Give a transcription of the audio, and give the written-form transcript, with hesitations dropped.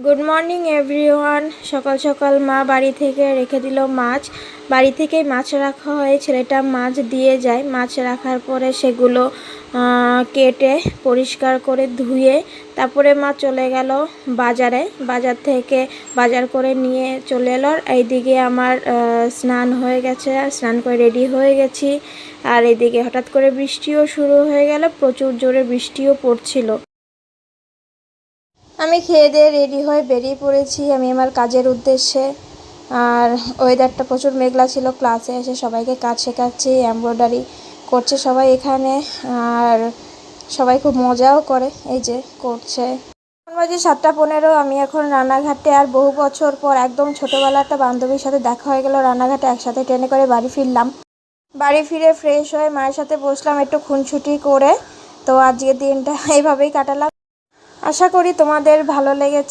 Good morning everyone. সকাল সকাল মা বাড়ি থেকে রেখে দিল মাছ। বাড়ি থেকেই মাছ রাখা হয়, ছেলেটা মাছ দিয়ে যায়। মাছ রাখার পরে সেগুলো কেটে পরিষ্কার করে ধুয়ে তারপরে মা চলে গেল বাজারে। বাজার থেকে বাজার করে নিয়ে চলে এলো। এইদিকে আমার স্নান হয়ে গেছে, স্নান করে রেডি হয়ে গেছি। আর এইদিকে হঠাৎ করে বৃষ্টিও শুরু হয়ে গেল, প্রচুর জোরে বৃষ্টিও পড়ছিল। আমি খেয়ে দিয়ে রেডি হয়ে বেরিয়ে পড়েছি আমি আমার কাজের উদ্দেশ্যে। আর ওয়েদারটা প্রচুর মেঘলা ছিল। ক্লাসে এসে সবাইকে কাজ শেখাচ্ছি, এমব্রয়ডারি করছে সবাই এখানে। আর সবাই খুব মজাও করে, এই যে করছে। এখন বাজে 7:15। আমি এখন রানাঘাটে। আর বহু বছর পর একদম ছোটোবেলার একটা বান্ধবীর সাথে দেখা হয়ে গেল রানাঘাটে। একসাথে ট্রেনে করে বাড়ি ফিরলাম। বাড়ি ফিরে ফ্রেশ হয়ে মায়ের সাথে বসলাম একটু খুনছুটি করে। তো আজকের দিনটা এইভাবেই কাটালাম। আশা করি তোমাদের ভালো লেগেছে।